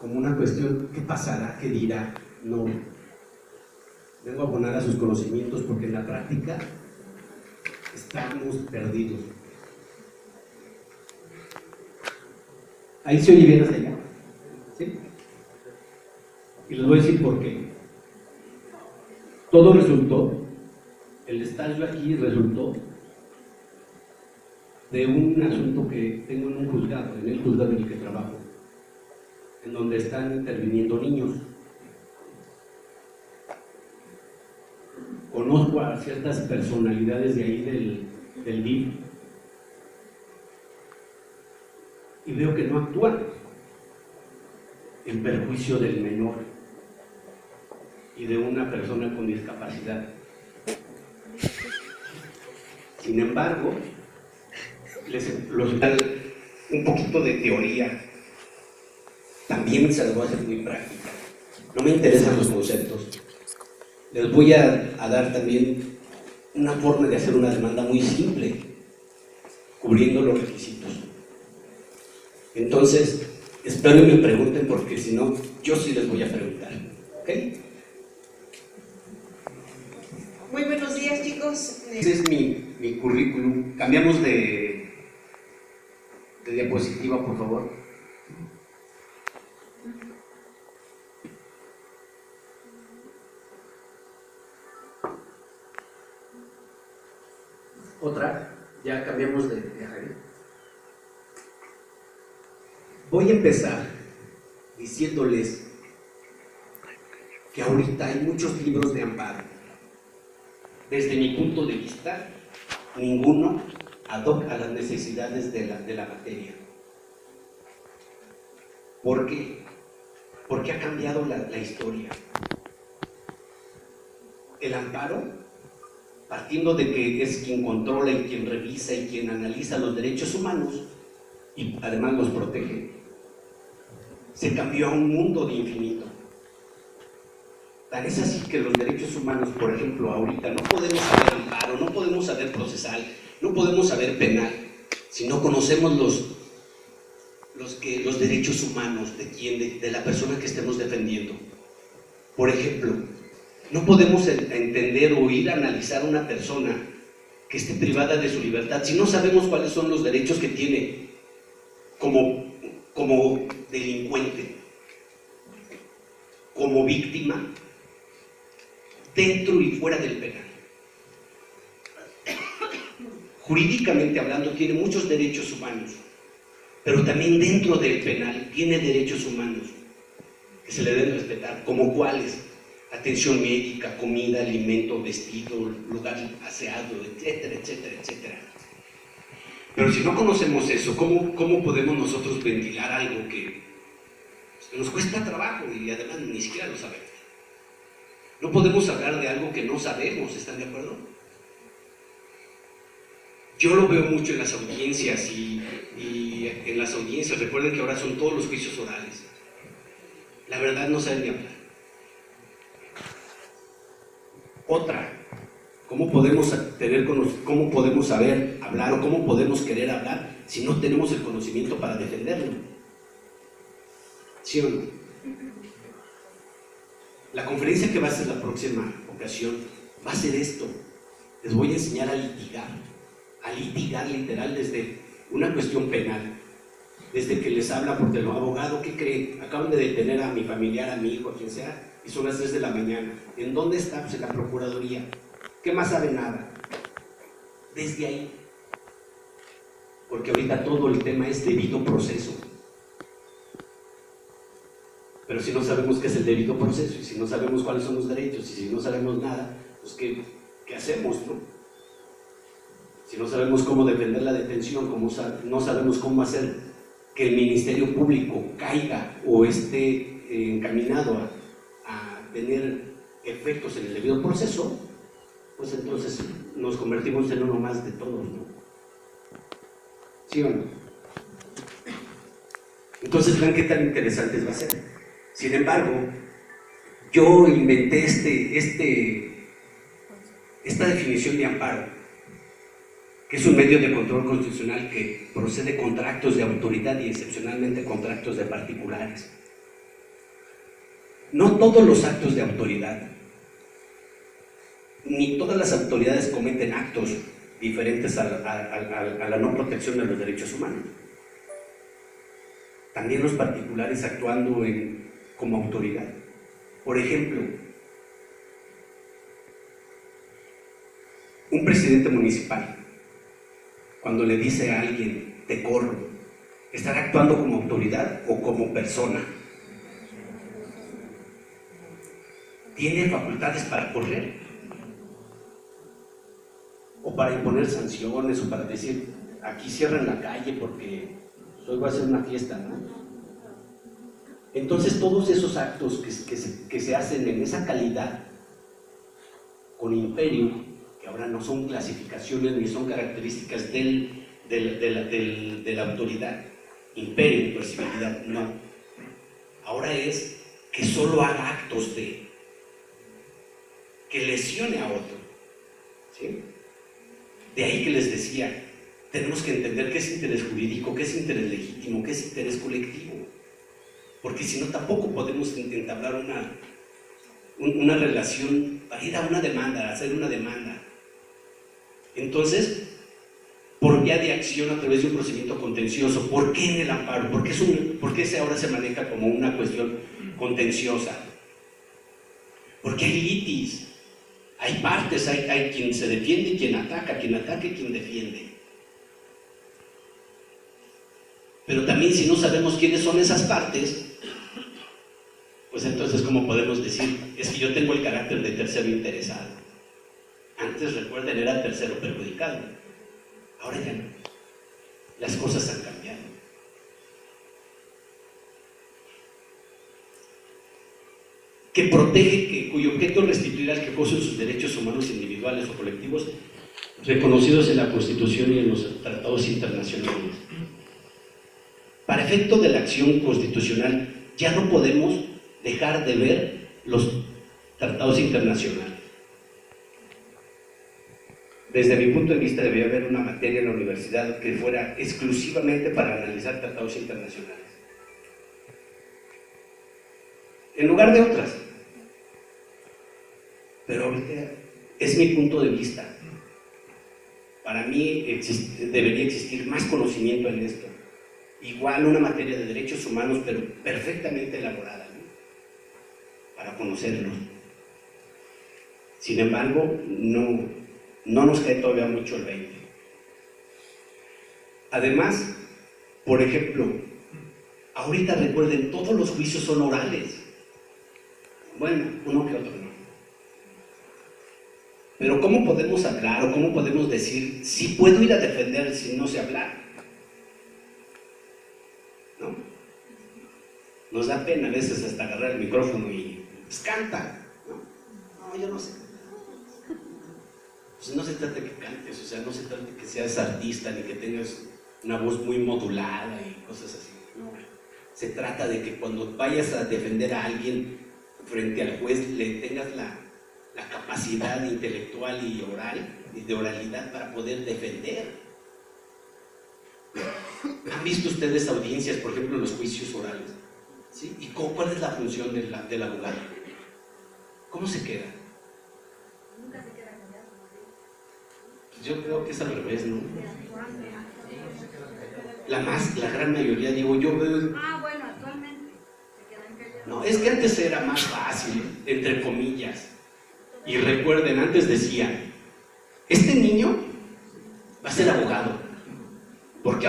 como una cuestión, ¿qué pasará? ¿Qué dirá? No. Vengo a abonar a sus conocimientos porque en la práctica estamos perdidos. Ahí se oye bien hasta allá, ¿sí? Y les voy a decir por qué. Todo resultó, el estar yo aquí resultó de un asunto que tengo en un juzgado, en el juzgado en el que trabajo, en donde están interviniendo niños. Conozco a ciertas personalidades de ahí del DIF y veo que no actúan en perjuicio del menor y de una persona con discapacidad. Sin embargo, los dan un poquito de teoría, también se las voy a hacer muy práctica. No me interesan los conceptos. Les voy a dar también una forma de hacer una demanda muy simple, cubriendo los requisitos. Entonces, espero y me pregunten, porque si no, yo sí les voy a preguntar. ¿Ok? Muy buenos días, chicos. Ese es mi currículum. Cambiamos de diapositiva, por favor. Otra, ya cambiamos de viaje. Voy a empezar diciéndoles que ahorita hay muchos libros de amparo. Desde mi punto de vista, ninguno ad hoc a las necesidades de la materia. ¿Por qué? Porque ha cambiado la historia. El amparo, partiendo de que es quien controla y quien revisa y quien analiza los derechos humanos y además los protege, se cambió a un mundo de infinito. Tan es así que los derechos humanos, por ejemplo, ahorita no podemos saber amparo, no podemos saber procesal, no podemos saber penal, si no conocemos los derechos humanos de la persona que estemos defendiendo. Por ejemplo, no podemos entender o ir a analizar a una persona que esté privada de su libertad si no sabemos cuáles son los derechos que tiene como delincuente, como víctima, dentro y fuera del penal. Jurídicamente hablando, tiene muchos derechos humanos, pero también dentro del penal tiene derechos humanos que se le deben respetar, como cuáles: atención médica, comida, alimento, vestido, lugar aseado, etcétera, etcétera, etcétera. Pero si no conocemos eso, ¿cómo podemos nosotros ventilar algo que nos cuesta trabajo y además ni siquiera lo sabemos? No podemos hablar de algo que no sabemos, ¿están de acuerdo? Yo lo veo mucho en las audiencias y en las audiencias, recuerden que ahora son todos los juicios orales. La verdad no saben ni hablar. Otra, ¿cómo podemos saber hablar o cómo podemos querer hablar si no tenemos el conocimiento para defenderlo? ¿Sí o no? La conferencia que va a ser la próxima ocasión va a ser esto. Les voy a enseñar a litigar literal desde una cuestión penal, desde que les habla porque el abogado, ¿qué cree? Acaban de detener a mi familiar, a mi hijo, a quien sea, y son las 3 de la mañana. ¿En dónde está? Pues en la Procuraduría. ¿Qué más sabe? Nada. Desde ahí. Porque ahorita todo el tema es debido proceso. Pero si no sabemos qué es el debido proceso, y si no sabemos cuáles son los derechos, y si no sabemos nada, pues ¿qué hacemos, no? Si no sabemos cómo defender la detención, no sabemos cómo hacer que el Ministerio Público caiga o esté encaminado a tener efectos en el debido proceso, pues entonces nos convertimos en uno más de todos, ¿no? ¿Sí o no? Entonces vean qué tan interesantes va a ser. Sin embargo, yo inventé esta definición de amparo, que es un medio de control constitucional que procede contra actos de autoridad y excepcionalmente contra actos de particulares. no todos los actos de autoridad, ni todas las autoridades cometen actos diferentes a la no protección de los derechos humanos. También los particulares actuando como autoridad. Por ejemplo, un presidente municipal, cuando le dice a alguien, te corro, ¿estará actuando como autoridad o como persona? ¿Tiene facultades para correr? ¿O para imponer sanciones? ¿O para decir, aquí cierran la calle porque hoy va a ser una fiesta, ¿no? Entonces todos esos actos que se hacen en esa calidad, con imperio, que ahora no son clasificaciones ni son características de la autoridad, imperio, impercibilidad, no. Ahora es que solo haga actos que lesione a otro, ¿sí? De ahí que les decía, tenemos que entender qué es interés jurídico, qué es interés legítimo, qué es interés colectivo, porque si no tampoco podemos entablar una relación para ir a una demanda, a hacer una demanda. Entonces, por vía de acción a través de un procedimiento contencioso, ¿por qué en el amparo? ¿Por qué ahora se maneja como una cuestión contenciosa? Porque hay litis, hay partes, hay quien se defiende y quien ataca y quien defiende. Pero también si no sabemos quiénes son esas partes, pues entonces ¿cómo podemos decir? Es que yo tengo el carácter de tercero interesado. Antes, recuerden, era tercero perjudicado. Ahora ya no. Las cosas han cambiado. Que protege, cuyo objeto es restituir al quejoso sus derechos humanos individuales o colectivos reconocidos en la Constitución y en los tratados internacionales. Para efecto de la acción constitucional, ya no podemos dejar de ver los tratados internacionales. Desde mi punto de vista, debería haber una materia en la universidad que fuera exclusivamente para analizar tratados internacionales, en lugar de otras. Pero ahorita es mi punto de vista. Para mí debería existir más conocimiento en esto. Igual una materia de derechos humanos, pero perfectamente elaborada, ¿no? Para conocerlos. Sin embargo, no nos cae todavía mucho el 20. Además, por ejemplo, ahorita recuerden, todos los juicios son orales. Bueno, uno que otro no. Pero ¿cómo podemos hablar o cómo podemos decir si puedo ir a defender si no sé hablar? ¿No? Nos da pena a veces hasta agarrar el micrófono y pues, canta, ¿no? No, yo no sé. Pues no se trata de que cantes, o sea, no se trata de que seas artista ni que tengas una voz muy modulada y cosas así. No. Se trata de que cuando vayas a defender a alguien frente al juez le tengas la capacidad intelectual y oral, y de oralidad para poder defender. ¿Han visto ustedes audiencias, por ejemplo, en los juicios orales? ¿Sí? ¿Y cuál es la función del abogado? ¿Cómo se queda? Nunca se queda callado. Yo creo que es al revés, ¿no? La gran mayoría, digo, yo veo... Bueno, actualmente se quedan callados. No, es que antes era más fácil, entre comillas. Y recuerden, antes decían, este niño va a ser abogado, porque